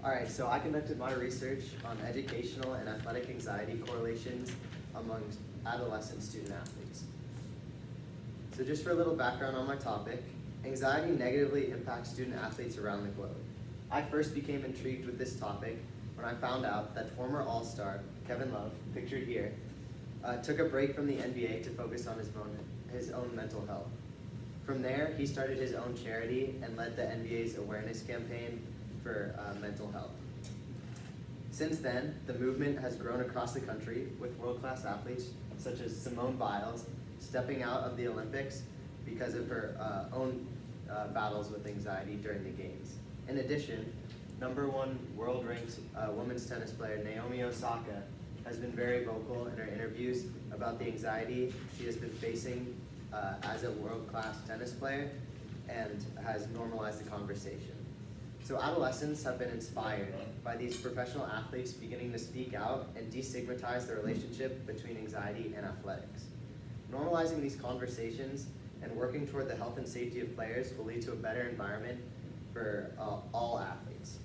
All right, so I conducted my research on educational and athletic anxiety correlations among adolescent student athletes. So just for a little background on my topic, anxiety negatively impacts student athletes around the globe. I first became intrigued with this topic when I found out that former All-Star Kevin Love, pictured here, took a break from the NBA to focus on his own mental health. From there, he started his own charity and led the NBA's awareness campaign for mental health. Since then, the movement has grown across the country with world-class athletes such as Simone Biles stepping out of the Olympics because of her own battles with anxiety during the games. In addition, #1 world-ranked women's tennis player Naomi Osaka has been very vocal in her interviews about the anxiety she has been facing as a world-class tennis player and has normalized the conversation. So adolescents have been inspired by these professional athletes beginning to speak out and destigmatize the relationship between anxiety and athletics. Normalizing these conversations and working toward the health and safety of players will lead to a better environment for all athletes.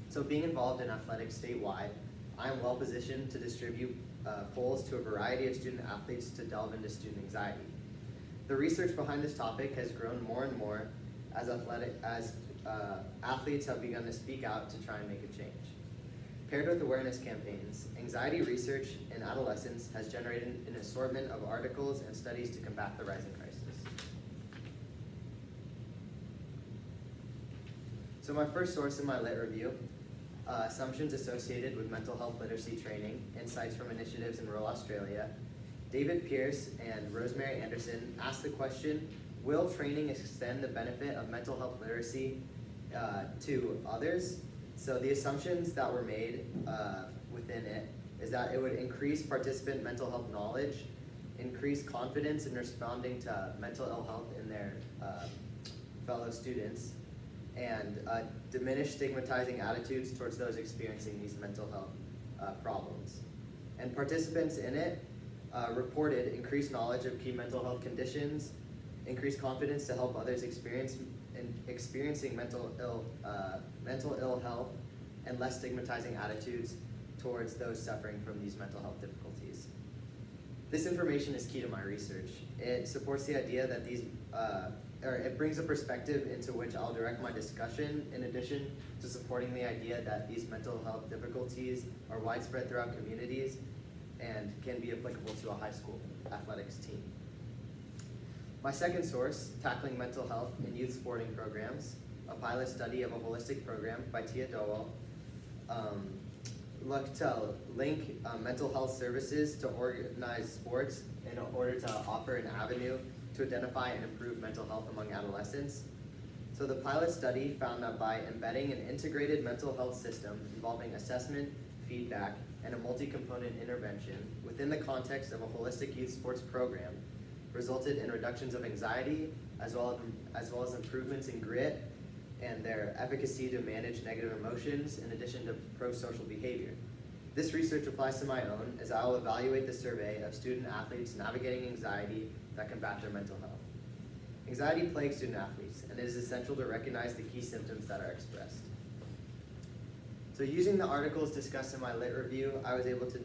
So being involved in athletics statewide, I am well positioned to distribute polls to a variety of student athletes to delve into student anxiety. The research behind this topic has grown more and more as athletes have begun to speak out to try and make a change. Paired with awareness campaigns, anxiety research in adolescents has generated an assortment of articles and studies to combat the rising crisis. So my first source in my lit review, assumptions associated with mental health literacy training, insights from initiatives in rural Australia. David Pierce and Rosemary Anderson asked the question, will training extend the benefit of mental health literacy to others? So the assumptions that were made within it is that it would increase participant mental health knowledge, increase confidence in responding to mental ill health in their fellow students, and diminish stigmatizing attitudes towards those experiencing these mental health problems. And participants in it reported increased knowledge of key mental health conditions, increased confidence to help others experiencing mental ill health, and less stigmatizing attitudes towards those suffering from these mental health difficulties. This information is key to my research. It supports the idea that it brings a perspective into which I'll direct my discussion, in addition to supporting the idea that these mental health difficulties are widespread throughout communities and can be applicable to a high school athletics team. My second source, Tackling Mental Health in Youth Sporting Programs, a pilot study of a holistic program by Tia Dowell, looked to link mental health services to organized sports in order to offer an avenue to identify and improve mental health among adolescents. So the pilot study found that by embedding an integrated mental health system involving assessment, feedback, and a multi-component intervention within the context of a holistic youth sports program resulted in reductions of anxiety as well as improvements in grit and their efficacy to manage negative emotions in addition to pro-social behavior. This research applies to my own as I will evaluate the survey of student athletes navigating anxiety that combat their mental health. Anxiety plagues student athletes, and it is essential to recognize the key symptoms that are expressed. So using the articles discussed in my lit review, I was able to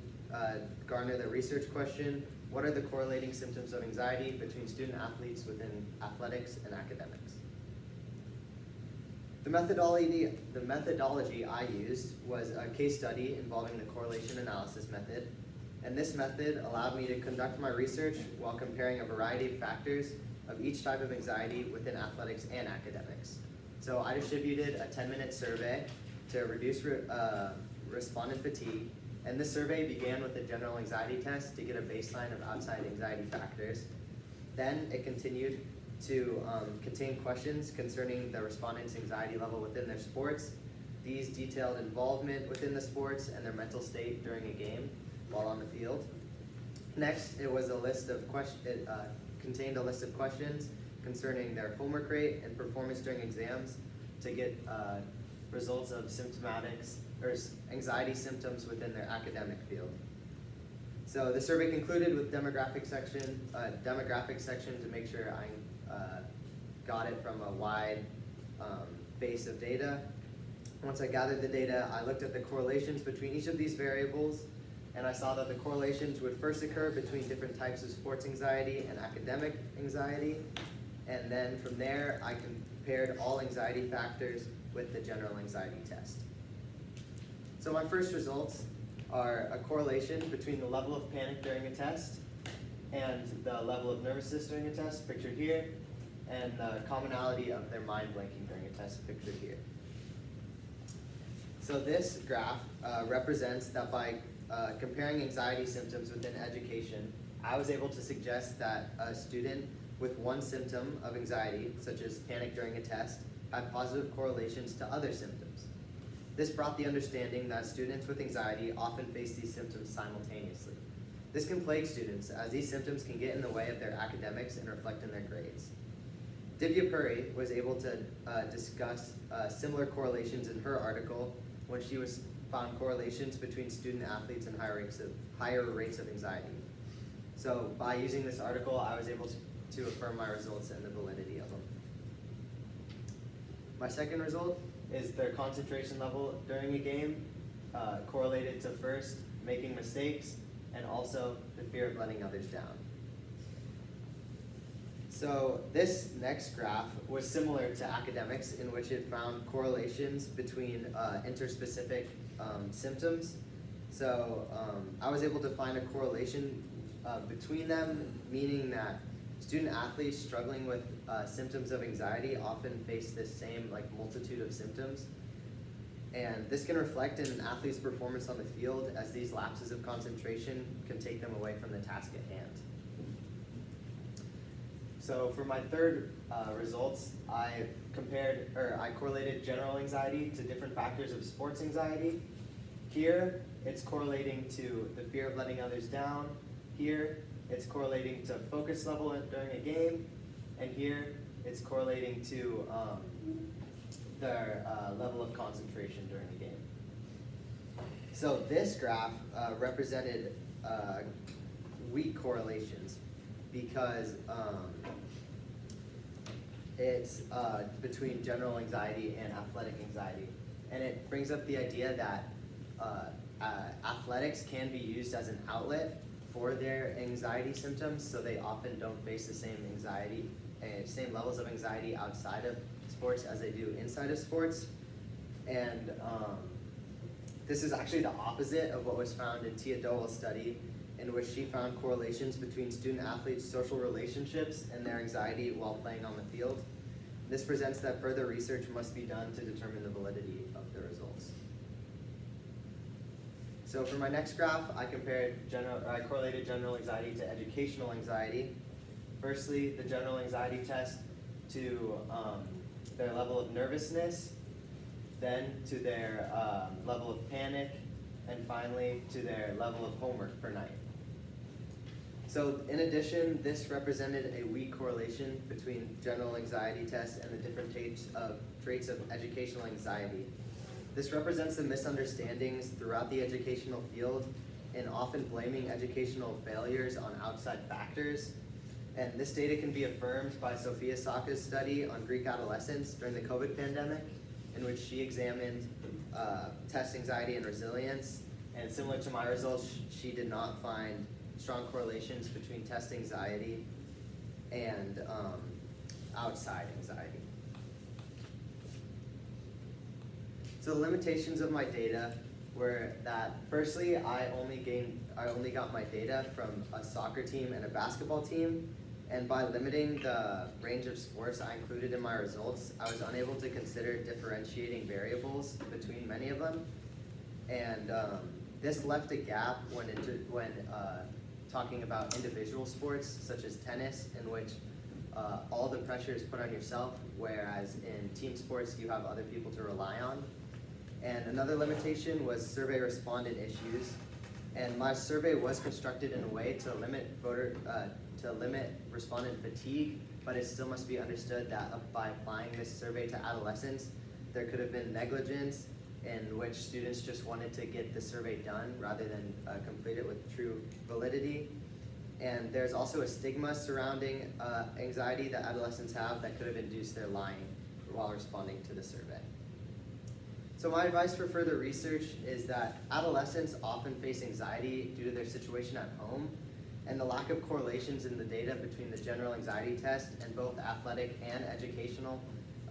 garner the research question, what are the correlating symptoms of anxiety between student athletes within athletics and academics? The methodology I used was a case study involving the correlation analysis method, and this method allowed me to conduct my research while comparing a variety of factors of each type of anxiety within athletics and academics. So I distributed a 10-minute survey to reduce respondent fatigue, and this survey began with a general anxiety test to get a baseline of outside anxiety factors. Then it continued to contain questions concerning the respondent's anxiety level within their sports. These detailed involvement within the sports and their mental state during a game while on the field. Next, it was a list of contained a list of questions concerning their homework rate and performance during exams to get results of symptomatics or anxiety symptoms within their academic field. So the survey concluded with demographic section to make sure I got it from a wide base of data. Once I gathered the data, I looked at the correlations between each of these variables, and I saw that the correlations would first occur between different types of sports anxiety and academic anxiety, and then from there, I compared all anxiety factors with the general anxiety test. So my first results are a correlation between the level of panic during a test and the level of nervousness during a test, pictured here, and the commonality of their mind blanking during a test, pictured here. So this graph represents that by comparing anxiety symptoms within education, I was able to suggest that a student with one symptom of anxiety, such as panic during a test, had positive correlations to other symptoms. This brought the understanding that students with anxiety often face these symptoms simultaneously. This can plague students, as these symptoms can get in the way of their academics and reflect in their grades. Divya Puri was able to discuss similar correlations in her article when she found correlations between student athletes and higher rates of anxiety. So by using this article, I was able to affirm my results and the validity of them. My second result is their concentration level during a game correlated to first making mistakes and also the fear of letting others down. So this next graph was similar to academics, in which it found correlations between interspecific symptoms. So I was able to find a correlation between them, meaning that student athletes struggling with symptoms of anxiety often face this same multitude of symptoms. And this can reflect in an athlete's performance on the field, as these lapses of concentration can take them away from the task at hand. So for my third results, I correlated general anxiety to different factors of sports anxiety. Here, it's correlating to the fear of letting others down. Here, it's correlating to focus level during a game. And here, it's correlating to their level of concentration during a game. So this graph represented weak correlations, because it's between general anxiety and athletic anxiety. And it brings up the idea that athletics can be used as an outlet for their anxiety symptoms, so they often don't face the same levels of anxiety outside of sports as they do inside of sports. And this is actually the opposite of what was found in Tia Dowell's study, in which she found correlations between student athletes' social relationships and their anxiety while playing on the field. This presents that further research must be done to determine the validity of the results. So for my next graph, I correlated general anxiety to educational anxiety. Firstly, the general anxiety test to their level of nervousness, then to their level of panic, and finally to their level of homework per night. So in addition, this represented a weak correlation between general anxiety tests and the different traits of educational anxiety. This represents the misunderstandings throughout the educational field and often blaming educational failures on outside factors. And this data can be affirmed by Sophia Saka's study on Greek adolescents during the COVID pandemic, in which she examined test anxiety and resilience. And similar to my results, she did not find strong correlations between test anxiety and outside anxiety. So the limitations of my data were that, firstly, I only got my data from a soccer team and a basketball team, and by limiting the range of sports I included in my results, I was unable to consider differentiating variables between many of them. And this left a gap when talking about individual sports, such as tennis, in which all the pressure is put on yourself, whereas in team sports you have other people to rely on. And another limitation was survey respondent issues. And my survey was constructed in a way to limit respondent fatigue, but it still must be understood that by applying this survey to adolescents, there could have been negligence in which students just wanted to get the survey done rather than complete it with true validity. And there's also a stigma surrounding anxiety that adolescents have that could have induced their lying while responding to the survey. So my advice for further research is that adolescents often face anxiety due to their situation at home, and the lack of correlations in the data between the general anxiety test and both athletic and educational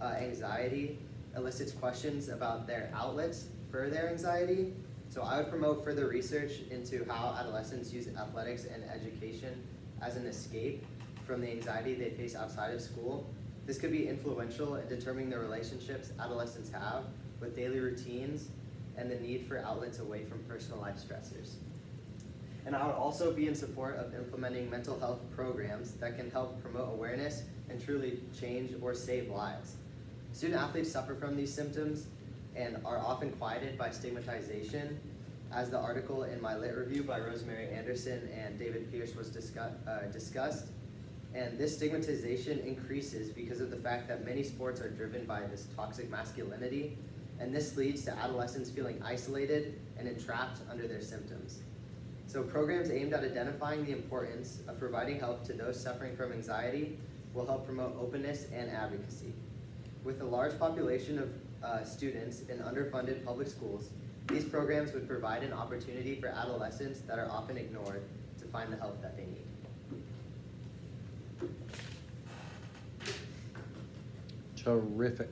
anxiety elicits questions about their outlets for their anxiety. So I would promote further research into how adolescents use athletics and education as an escape from the anxiety they face outside of school. This could be influential in determining the relationships adolescents have with daily routines and the need for outlets away from personal life stressors. And I would also be in support of implementing mental health programs that can help promote awareness and truly change or save lives. Student athletes suffer from these symptoms and are often quieted by stigmatization, as the article in my lit review by Rosemary Anderson and David Pierce was discussed. And this stigmatization increases because of the fact that many sports are driven by this toxic masculinity, and this leads to adolescents feeling isolated and entrapped under their symptoms. So programs aimed at identifying the importance of providing help to those suffering from anxiety will help promote openness and advocacy. With a large population of students in underfunded public schools, these programs would provide an opportunity for adolescents that are often ignored to find the help that they need. Terrific.